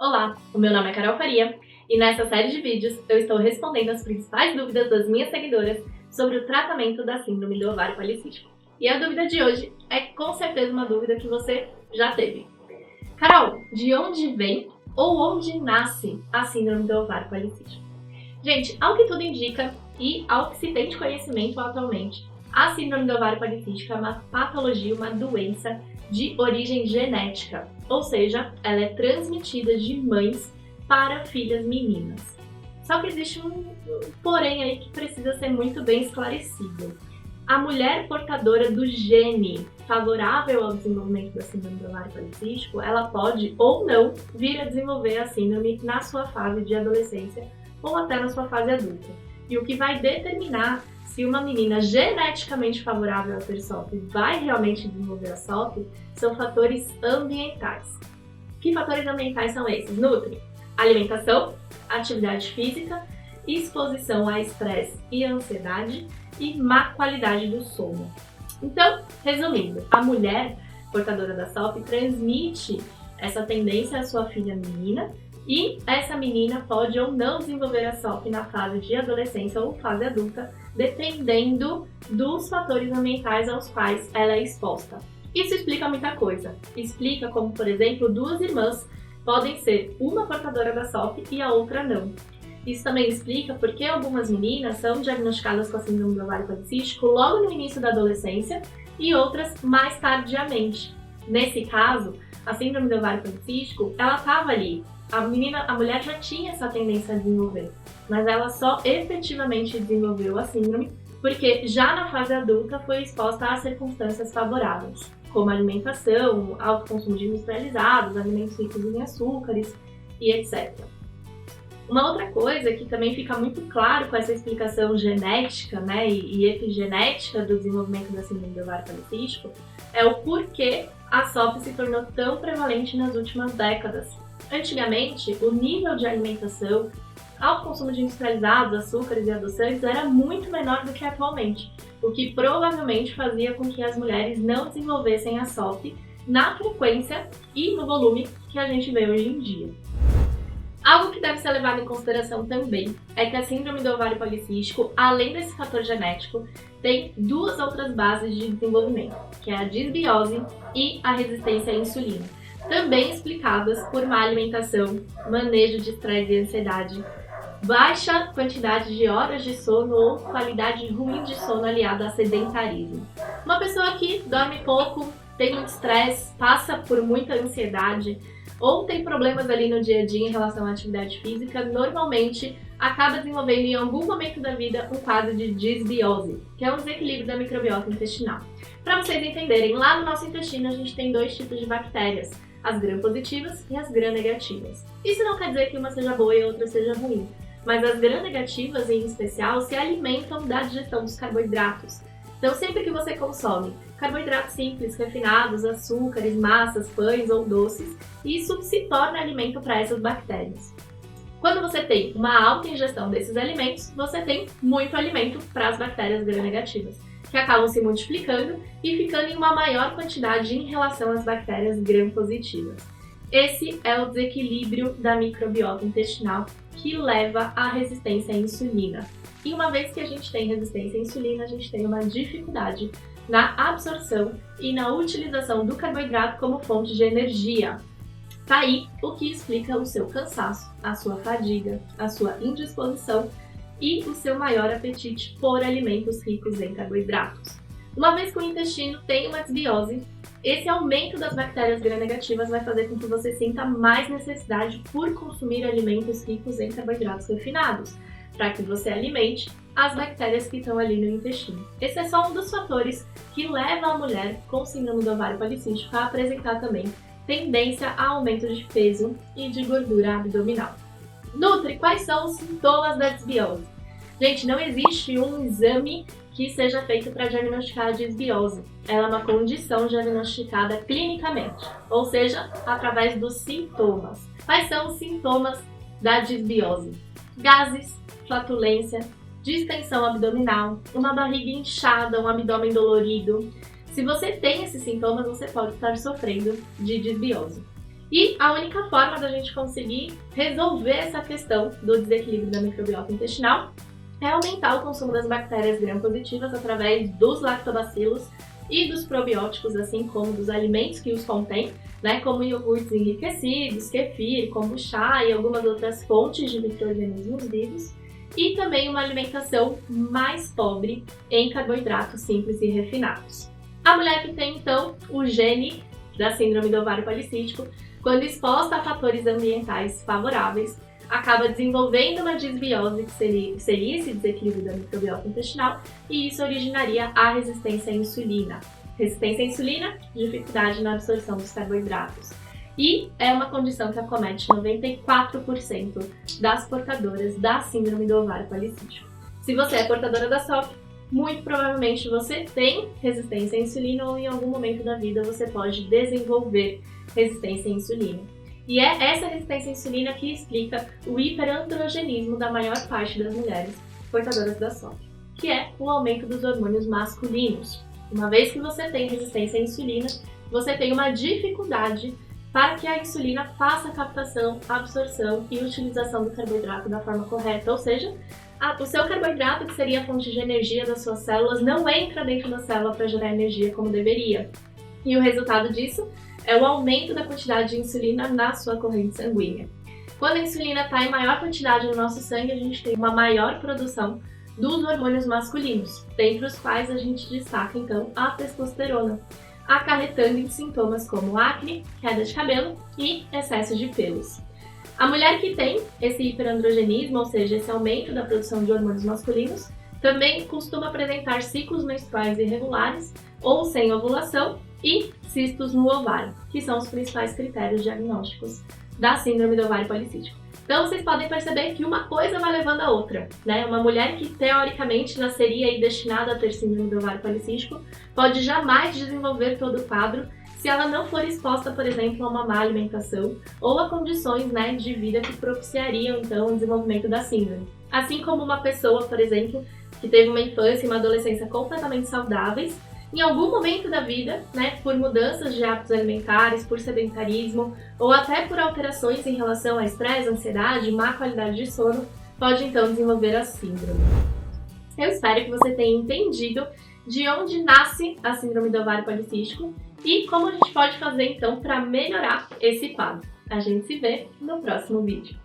Olá, o meu nome é Carol Faria e nessa série de vídeos eu estou respondendo as principais dúvidas das minhas seguidoras sobre o tratamento da síndrome do ovário policístico. E a dúvida de hoje é com certeza uma dúvida que você já teve. Carol, de onde vem ou onde nasce a síndrome do ovário policístico? Gente, ao que tudo indica e ao que se tem de conhecimento atualmente, a síndrome do ovário policístico é uma patologia, uma doença de origem genética, ou seja, ela é transmitida de mães para filhas meninas. Só que existe um porém aí que precisa ser muito bem esclarecido. A mulher portadora do gene favorável ao desenvolvimento da síndrome do ovário policístico, ela pode ou não vir a desenvolver a síndrome na sua fase de adolescência ou até na sua fase adulta. E o que vai determinar se uma menina geneticamente favorável a ter SOP vai realmente desenvolver a SOP são fatores ambientais. Que fatores ambientais são esses? Nutri, alimentação, atividade física, exposição a estresse e ansiedade e má qualidade do sono. Então, resumindo, a mulher portadora da SOP transmite essa tendência à sua filha menina e essa menina pode ou não desenvolver a SOP na fase de adolescência ou fase adulta, dependendo dos fatores ambientais aos quais ela é exposta. Isso explica muita coisa. Explica como, por exemplo, duas irmãs podem ser uma portadora da SOP e a outra não. Isso também explica porque algumas meninas são diagnosticadas com a síndrome do ovário policístico logo no início da adolescência e outras mais tardiamente. Nesse caso, a síndrome do ovário policístico, ela estava ali. A mulher já tinha essa tendência a desenvolver, mas ela só efetivamente desenvolveu a síndrome porque já na fase adulta foi exposta a circunstâncias favoráveis, como alimentação, alto consumo de industrializados, alimentos ricos em açúcares e etc. Uma outra coisa que também fica muito claro com essa explicação genética, e epigenética do desenvolvimento da síndrome do ovário policístico é o porquê a SOP se tornou tão prevalente nas últimas décadas. Antigamente, o nível de alimentação, alto consumo de industrializados, açúcares e adoçantes era muito menor do que atualmente, o que provavelmente fazia com que as mulheres não desenvolvessem a SOP na frequência e no volume que a gente vê hoje em dia. Algo que deve ser levado em consideração também é que a síndrome do ovário policístico, além desse fator genético, tem duas outras bases de desenvolvimento, que é a disbiose e a resistência à insulina, também explicadas por má alimentação, manejo de estresse e ansiedade, baixa quantidade de horas de sono ou qualidade ruim de sono aliada a sedentarismo. Uma pessoa que dorme pouco, tem muito estresse, passa por muita ansiedade ou tem problemas ali no dia a dia em relação à atividade física, normalmente acaba desenvolvendo em algum momento da vida um quadro de disbiose, que é um desequilíbrio da microbiota intestinal. Para vocês entenderem, lá no nosso intestino a gente tem dois tipos de bactérias, as gram-positivas e as gram-negativas. Isso não quer dizer que uma seja boa e a outra seja ruim, mas as gram-negativas, em especial, se alimentam da digestão dos carboidratos. Então, sempre que você consome carboidratos simples, refinados, açúcares, massas, pães ou doces, isso se torna alimento para essas bactérias. Quando você tem uma alta ingestão desses alimentos, você tem muito alimento para as bactérias gram-negativas, que acabam se multiplicando e ficando em uma maior quantidade em relação às bactérias gram-positivas. Esse é o desequilíbrio da microbiota intestinal que leva à resistência à insulina. E uma vez que a gente tem resistência à insulina, a gente tem uma dificuldade na absorção e na utilização do carboidrato como fonte de energia. Tá aí o que explica o seu cansaço, a sua fadiga, a sua indisposição e o seu maior apetite por alimentos ricos em carboidratos. Uma vez que o intestino tem uma desbiose, esse aumento das bactérias gram-negativas vai fazer com que você sinta mais necessidade por consumir alimentos ricos em carboidratos refinados, para que você alimente as bactérias que estão ali no intestino. Esse é só um dos fatores que leva a mulher com síndrome do ovário policístico a apresentar também tendência a aumento de peso e de gordura abdominal. Nutri, quais são os sintomas da disbiose? Gente, não existe um exame que seja feito para diagnosticar a disbiose. Ela é uma condição diagnosticada clinicamente, ou seja, através dos sintomas. Quais são os sintomas da disbiose? Gases, flatulência, distensão abdominal, uma barriga inchada, um abdômen dolorido. Se você tem esses sintomas, você pode estar sofrendo de disbiose. E a única forma da gente conseguir resolver essa questão do desequilíbrio da microbiota intestinal é aumentar o consumo das bactérias gram-positivas através dos lactobacilos e dos probióticos, assim como dos alimentos que os contêm, né, como iogurtes enriquecidos, kefir, kombucha e algumas outras fontes de micro-organismos vivos, e também uma alimentação mais pobre em carboidratos simples e refinados. A mulher que tem, então, o gene da síndrome do ovário policístico, quando exposta a fatores ambientais favoráveis, acaba desenvolvendo uma disbiose, que seria esse desequilíbrio da microbiota intestinal, e isso originaria a resistência à insulina. Resistência à insulina, dificuldade na absorção dos carboidratos. E é uma condição que acomete 94% das portadoras da síndrome do ovário policístico. Se você é portadora da SOP, muito provavelmente você tem resistência à insulina ou em algum momento da vida você pode desenvolver resistência à insulina. E é essa resistência à insulina que explica o hiperandrogenismo da maior parte das mulheres portadoras da SOP, que é o aumento dos hormônios masculinos. Uma vez que você tem resistência à insulina, você tem uma dificuldade para que a insulina faça a captação, a absorção e utilização do carboidrato da forma correta, ou seja, o seu carboidrato, que seria a fonte de energia das suas células, não entra dentro da célula para gerar energia como deveria. E o resultado disso é o aumento da quantidade de insulina na sua corrente sanguínea. Quando a insulina está em maior quantidade no nosso sangue, a gente tem uma maior produção dos hormônios masculinos, dentre os quais a gente destaca então a testosterona, acarretando em sintomas como acne, queda de cabelo e excesso de pelos. A mulher que tem esse hiperandrogenismo, ou seja, esse aumento da produção de hormônios masculinos, também costuma apresentar ciclos menstruais irregulares ou sem ovulação e cistos no ovário, que são os principais critérios diagnósticos da síndrome do ovário policístico. Então vocês podem perceber que uma coisa vai levando a outra, né? Uma mulher que teoricamente nasceria aí destinada a ter síndrome do ovário policístico pode jamais desenvolver todo o quadro se ela não for exposta, por exemplo, a uma má alimentação ou a condições, né, de vida que propiciariam então o desenvolvimento da síndrome. Assim como uma pessoa, por exemplo, que teve uma infância e uma adolescência completamente saudáveis, em algum momento da vida, né, por mudanças de hábitos alimentares, por sedentarismo ou até por alterações em relação a estresse, ansiedade, má qualidade de sono, pode então desenvolver a síndrome. Eu espero que você tenha entendido de onde nasce a síndrome do ovário policístico e como a gente pode fazer então para melhorar esse quadro. A gente se vê no próximo vídeo.